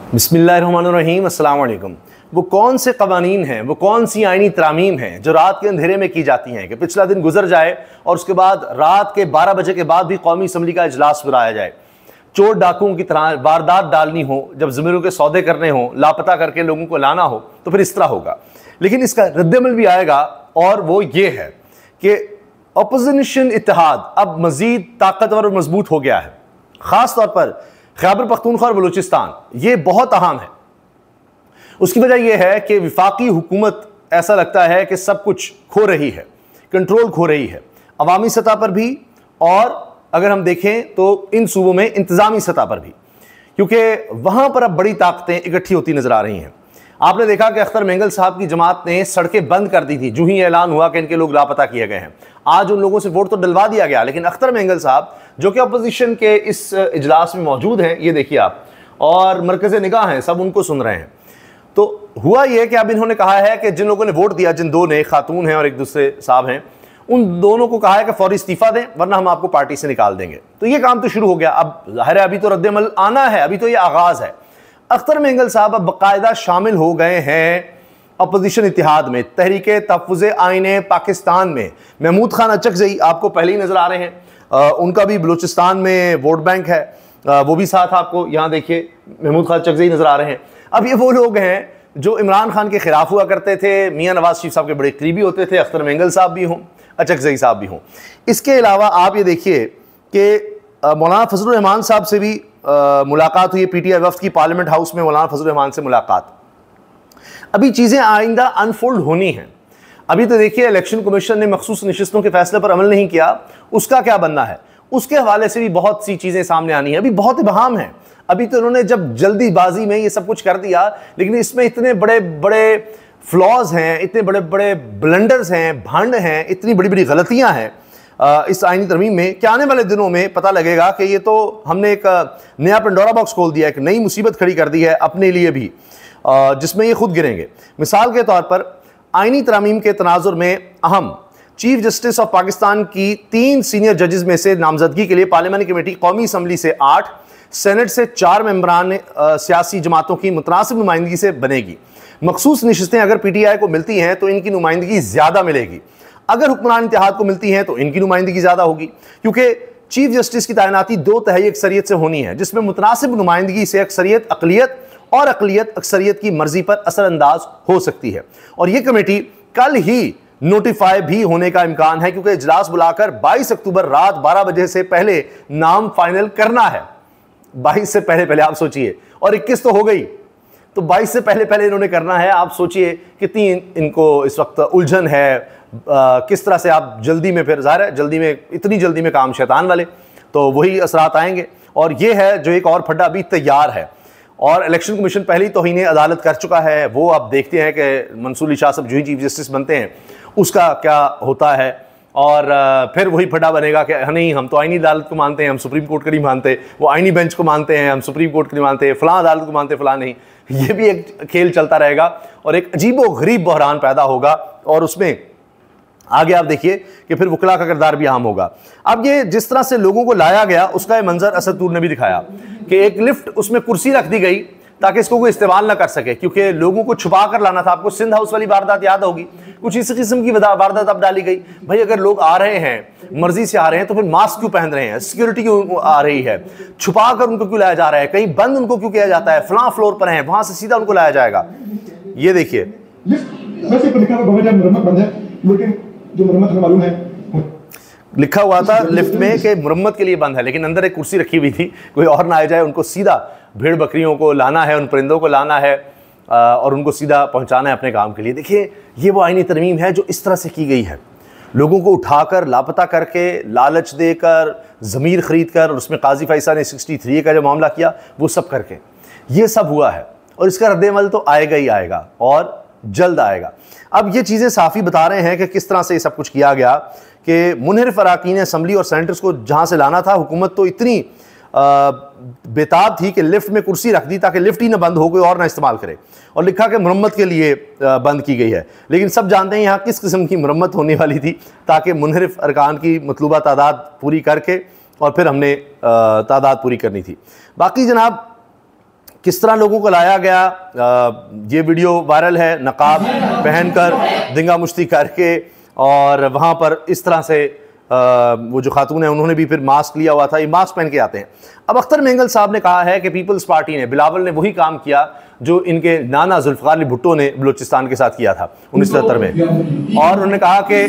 बिस्मिल्लाहिर्रहमानिर्रहीम, अस्सलाम वालेकुम। वो कौन से कवानीन हैं, वो कौन सी आइनी तरामीम हैं जो रात के अंधेरे में की जाती हैं कि पिछला दिन गुजर जाए और उसके बाद रात के 12 बजे के बाद भी कौमी असम्बली का इजलास बुलाया जाए, चोर डाकुओं की तरह वारदात डालनी हो, जब ज़मीरों के सौदे करने हो, लापता करके लोगों को लाना हो, तो फिर इस तरह होगा। लेकिन इसका रद्दमल भी आएगा और वो ये है कि अपोजिशन इत्तेहाद अब मज़ीद ताकतवर और मजबूत हो गया है। ख़ास तौर पर खैबर पख्तूनख्वा और बलूचिस्तान, ये बहुत अहम है। उसकी वजह यह है कि विफाकी हुकूमत ऐसा लगता है कि सब कुछ खो रही है, कंट्रोल खो रही है, अवामी सतह पर भी और अगर हम देखें तो इन सूबों में इंतजामी सतह पर भी, क्योंकि वहां पर अब बड़ी ताकतें इकट्ठी होती नजर आ रही हैं। आपने देखा कि अख्तर मेंगल साहब की जमात ने सड़कें बंद कर दी थी जो ही ऐलान हुआ कि इनके लोग लापता किए गए हैं। आज उन लोगों से वोट तो डलवा दिया गया, लेकिन अख्तर मेंगल साहब जो कि अपोजिशन के इस इजलास में मौजूद हैं, ये देखिए आप, और मरकज़ निगाह हैं, सब उनको सुन रहे हैं। तो हुआ यह कि अब इन्होंने कहा है कि जिन लोगों ने वोट दिया, जिन दो ने, खातून हैं और एक दूसरे साहब हैं, उन दोनों को कहा है कि फौरी इस्तीफा दें वरना हम आपको पार्टी से निकाल देंगे। तो ये काम तो शुरू हो गया। अब जाहिर है अभी तो रद्दमल आना है, अभी तो ये आगाज है। अख्तर मेंगल साहब अब बाकायदा शामिल हो गए हैं अपोजिशन इत्तेहाद में, तहरीक तहफ़्फ़ुज़ आईन पाकिस्तान में। महमूद खान अचकज़ई आपको पहले ही नजर आ रहे हैं, उनका भी बलूचिस्तान में वोट बैंक है, वो भी साथ आपको यहाँ देखिए महमूद खान अचकज़ई नजर आ रहे हैं। अब ये वो लोग हैं जो इमरान खान के खिलाफ हुआ करते थे, मियाँ नवाज शरीफ साहब के बड़े करीबी होते थे, अख्तर मेंगल साहब भी हों, अचकज़ई साहब भी हों। इसके अलावा आप ये देखिए कि मौलाना फजलुर रहमान साहब से भी मुलाकात हुई, पीटीआई वफ्द की पार्लियामेंट हाउस में मौलाना फजलुर रहमान से मुलाकात। अभी चीज़ें आइंदा अनफोल्ड होनी हैं। अभी तो देखिए इलेक्शन कमीशन ने मखसूस नशिस्तों के फैसले पर अमल नहीं किया, उसका क्या बनना है, उसके हवाले से भी बहुत सी चीज़ें सामने आनी है। अभी बहुत इबहाम है। अभी तो उन्होंने जब जल्दीबाजी में ये सब कुछ कर दिया, लेकिन इसमें इतने बड़े बड़े फ्लॉज हैं, इतने बड़े बड़े ब्लंडर्स हैं, भंड हैं, इतनी बड़ी बड़ी गलतियां हैं इस आईनी तरमीम में कि आने वाले दिनों में पता लगेगा कि ये तो हमने एक नया पेंडोरा बॉक्स खोल दिया, एक नई मुसीबत खड़ी कर दी है अपने लिए भी, जिसमें ये खुद गिरेंगे। मिसाल के तौर पर आईनी तरमीम के तनाजुर में अहम चीफ जस्टिस ऑफ पाकिस्तान की 3 सीनियर जजेस में से नामजदगी के लिए पार्लियामानी कमेटी कौमी असम्बली से 8, सेनेट से 4 मेंबरान सियासी जमातों की मुतनासिब नुमाइंदगी से बनेगी। मखसूस नशिस्तें अगर पीटीआई को मिलती हैं तो इनकी नुमाइंदगी ज़्यादा मिलेगी, अगर हुक्मरान इत्तेहाद को मिलती हैं तो इनकी नुमाइंदगी ज़्यादा होगी, क्योंकि चीफ जस्टिस की तैनाती 2 तिहाई अक्सरियत से होनी है, जिसमें मुतनासिब नुमाइंदगी से अक्सरियत अक़लियत और अक़लियत अक्सरियत की मर्जी पर असरअंदाज हो सकती है। और यह कमेटी कल ही नोटिफाई भी होने का इम्कान है, क्योंकि इजलास बुलाकर 22 अक्टूबर रात 12 बजे से पहले नाम फाइनल करना है। 22 से पहले पहले आप सोचिए, और 21 तो हो गई, तो 22 से पहले पहले इन्होंने करना है। आप सोचिए कितनी इनको इस वक्त उलझन है, किस तरह से आप जल्दी में, फिर ज़ाहिर है जल्दी में, इतनी जल्दी में काम शैतान वाले, तो वही असरात आएंगे। और ये है जो एक और फड्डा अभी तैयार है, और इलेक्शन कमीशन पहले ही तौहीन अदालत कर चुका है। वो अब देखते हैं कि मंसूर अली शाह साहब जो ही चीफ जस्टिस बनते हैं उसका क्या होता है, और फिर वही फटा बनेगा कि नहीं हम तो आईनी अदालत को मानते हैं, हम सुप्रीम कोर्ट को नहीं मानते, वो आईनी बेंच को मानते हैं, हम सुप्रीम कोर्ट को नहीं मानते, फलां अदालत को मानते, फलां नहीं। ये भी एक खेल चलता रहेगा और एक अजीबो गरीब बहरान पैदा होगा, और उसमें आगे आप देखिए कि फिर वकला का किरदार भी अहम होगा। अब ये जिस तरह से लोगों को लाया गया, उसका ये मंजर असद तूर ने भी दिखाया कि एक लिफ्ट, उसमें कुर्सी रख दी गई ताकि इसको कोई इस्तेमाल ना कर सके, क्योंकि लोगों को छुपा कर लाना था। आपको सिंध हाउस वाली वारदात याद होगी, कुछ इसी किस्म की वारदात अब डाली गई। भाई अगर लोग आ रहे हैं, मर्जी से आ रहे हैं, तो फिर मास्क क्यों पहन रहे हैं, सिक्योरिटी क्यों आ रही है, छुपा कर उनको क्यों लाया जा रहा है, कहीं बंद उनको क्यों किया जाता है, फलां फ्लोर पर है वहां से सीधा उनको लाया जाएगा। ये देखिए जो मरम्मत हमें मालूम है, लिखा हुआ था लिफ्ट में कि मुरम्मत के लिए बंद है, लेकिन अंदर एक कुर्सी रखी हुई थी, कोई और ना आ जाए, उनको सीधा भेड़ बकरियों को लाना है, उन परिंदों को लाना है और उनको सीधा पहुंचाना है अपने काम के लिए। देखिए ये वो आईनी तरमीम है जो इस तरह से की गई है, लोगों को उठाकर लापता करके, लालच देकर, ज़मीर खरीद कर, और उसमें काजी फैसल ने 63 का जो मामला किया वो सब करके ये सब हुआ है, और इसका रद्द-ए-अमल तो आएगा ही आएगा और जल्द आएगा। अब ये चीज़ें साफ़ी बता रहे हैं कि किस तरह से ये सब कुछ किया गया कि मुनहरिफ अराकीन असम्बली और सेनेटर्स को जहाँ से लाना था, हुकूमत तो इतनी बेताब थी कि लिफ्ट में कुर्सी रख दी ताकि लिफ्ट ही ना बंद हो, कोई और ना इस्तेमाल करे, और लिखा कि मुरम्मत के लिए बंद की गई है। लेकिन सब जानते हैं यहाँ किस किस्म की मुरम्मत होने वाली थी, ताकि मुनहरिफ अरकान की मतलूबा तादाद पूरी करके और फिर हमने तादाद पूरी करनी थी। बाकी जनाब किस तरह लोगों को लाया गया, ये वीडियो वायरल है, नकाब पहनकर दिंगा मुश्ती करके, और वहाँ पर इस तरह से वो जो खातून है उन्होंने भी फिर मास्क लिया हुआ था, ये मास्क पहन के आते हैं। अब अख्तर मेंगल साहब ने कहा है कि पीपल्स पार्टी ने, बिलावल ने वही काम किया जो इनके नाना जुल्फ़िकार अली भुट्टो ने बलूचिस्तान के साथ किया था 1977 में, और उन्होंने कहा कि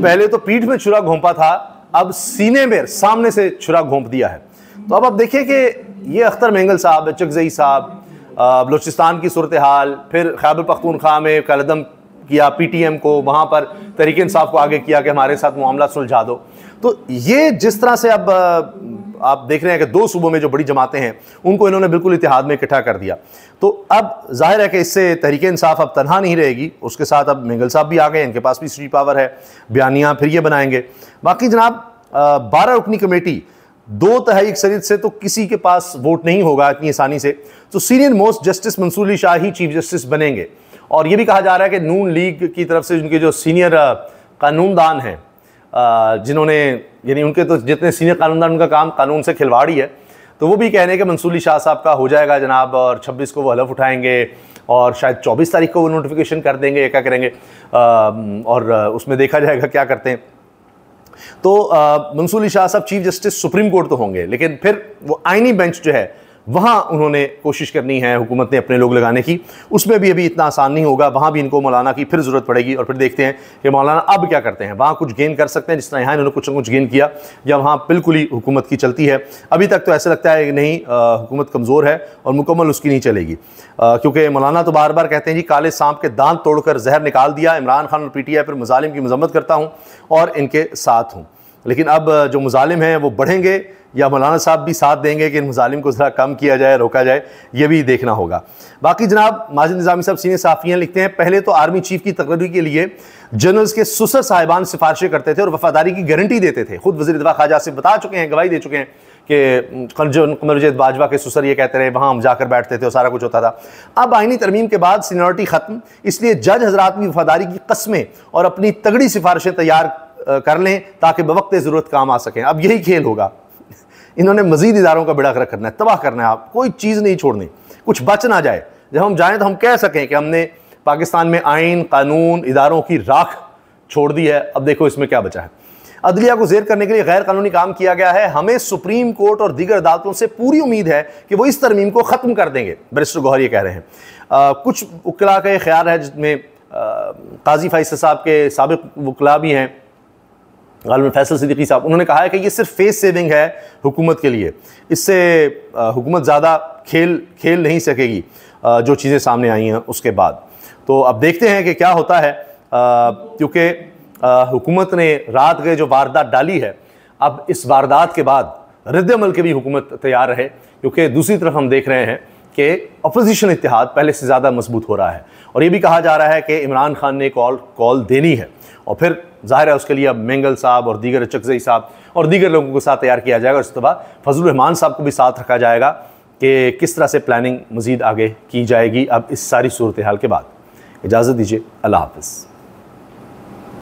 पहले तो पीठ में छुरा घोंपा था, अब सीने में सामने से छुरा घोंप दिया है। तो अब आप देखिए कि ये अख्तर मेंगल साहब, चकजई साहब, बलूचिस्तान की सूरत हाल, फिर खैबर पख्तूनख्वा में कलदम किया PTM को, वहाँ पर तहरीक इंसाफ को आगे किया कि हमारे साथ मामला सुलझा दो। तो ये जिस तरह से अब आप देख रहे हैं कि 2 सूबों में जो बड़ी जमातें हैं उनको इन्होंने बिल्कुल इत्तेहाद में इकट्ठा कर दिया। तो अब जाहिर है कि इससे तहरीक इंसाफ अब तनहा नहीं रहेगी, उसके साथ अब मेंगल साहब भी आ गए, इनके पास भी स्ट्रीट पावर है, बयानियाँ फिर ये बनाएंगे। बाकी जनाब 12 रुकनी कमेटी 2/3 अक्सरियत से तो किसी के पास वोट नहीं होगा इतनी आसानी से, तो senior most justice Mansoor Ali Shah ही चीफ जस्टिस बनेंगे। और ये भी कहा जा रहा है कि नून लीग की तरफ से उनके जो सीनियर कानूनदान हैं, जिन्होंने, यानी उनके तो जितने सीनियर कानूनदान, उनका काम कानून से खिलवाड़ ही है, तो वो भी कह रहे हैं कि मंसूर अली शाह साहब का हो जाएगा जनाब, और 26 को वो हलफ उठाएंगे और शायद 24 तारीख को वो नोटिफिकेशन कर देंगे, क्या करेंगे, और उसमें देखा जाएगा क्या करते हैं। तो मंसूर अली शाह साहब चीफ जस्टिस सुप्रीम कोर्ट तो होंगे, लेकिन फिर वो आईनी बेंच जो है वहाँ उन्होंने कोशिश करनी है हुकूमत ने अपने लोग लगाने की, उसमें भी अभी इतना आसान नहीं होगा, वहाँ भी इनको मौलाना की फिर ज़रूरत पड़ेगी। और फिर देखते हैं कि मौलाना अब क्या करते हैं, वहाँ कुछ गेन कर सकते हैं जिस तरह यहाँ इन्होंने कुछ न कुछ गेन किया, या वहाँ बिल्कुल ही हुकूमत की चलती है। अभी तक तो ऐसा लगता है कि नहीं, हुकूमत कमज़ोर है और मुकम्मल उसकी नहीं चलेगी, क्योंकि मौलाना तो बार बार कहते हैं जी काले सांप के दांत तोड़कर जहर निकाल दिया, इमरान खान और PTI पर मुजालिम की मजम्मत करता हूँ और इनके साथ हूँ। लेकिन अब जो मुजालिम हैं वो बढ़ेंगे या मौलाना साहब भी साथ देंगे कि इन मुजालिम को ज़रा कम किया जाए, रोका जाए, ये भी देखना होगा। बाकी जनाब माजिद निज़ामी साहब सीनियर सहाफ़ी लिखते हैं, पहले तो आर्मी चीफ की तकरीर के लिए जनरल्स के सुसर साहिबान सिफारिशें करते थे और वफादारी की गारंटी देते थे। खुद वज़ीर दिफ़ा ख़ाजा से बता चुके हैं, गवाही दे चुके हैं कि कमरुद्दीन बाजवा के सुसर ये कहते रहे, वहाँ हम जाकर बैठते थे और सारा कुछ होता था। अब आईनी तरमीम के बाद सीनियरिटी ख़त्म, इसलिए जज हजरात भी वफादारी की कस्में और अपनी तगड़ी सिफारिशें तैयार कर लें ताकि बवक्त ज़रूरत काम आ सकें। अब यही खेल होगा, इन्होंने मजीद इदारों का बेड़ा गर्क करना है, तबाह करना है, आप कोई चीज़ नहीं छोड़नी, कुछ बच ना जाए। जब हम जाएं तो हम कह सकें कि हमने पाकिस्तान में आइन, कानून, इदारों की राख छोड़ दी है, अब देखो इसमें क्या बचा है। अदलिया को ज़ेर करने के लिए गैर कानूनी काम किया गया है, हमें सुप्रीम कोर्ट और दीगर अदालतों से पूरी उम्मीद है कि वो इस तरमीम को ख़त्म कर देंगे, बैरिस्टर गौहर ये कह रहे हैं। कुछ वकला का ख्याल है जिसमें काजी फैसल साहब के साबिक वकला भी हैं, गालिबन फैसल सिद्दीकी साहब, उन्होंने कहा है कि ये सिर्फ फेस सेविंग है हुकूमत के लिए, इससे हुकूमत ज़्यादा खेल नहीं सकेगी जो चीज़ें सामने आई हैं उसके बाद। तो अब देखते हैं कि क्या होता है, क्योंकि हुकूमत ने रात गए जो वारदात डाली है, अब इस वारदात के बाद रद्द-ए-अमल के भी हुकूमत तैयार रहे, क्योंकि दूसरी तरफ हम देख रहे हैं कि अपोजिशन इत्तेहाद पहले से ज़्यादा मजबूत हो रहा है। और ये भी कहा जा रहा है कि इमरान खान ने कॉल देनी है, और फिर ज़ाहिर है उसके लिए अब मेंगल साहब और दीगर चकजई साहब और दीगर लोगों को साथ तैयार किया जाएगा, और इसके बाद फजलुर रहमान साहब को भी साथ रखा जाएगा कि किस तरह से प्लानिंग मज़ीद आगे की जाएगी अब इस सारी सूरत हाल के बाद। इजाज़त दीजिए, अल्लाह हाफ़िज़।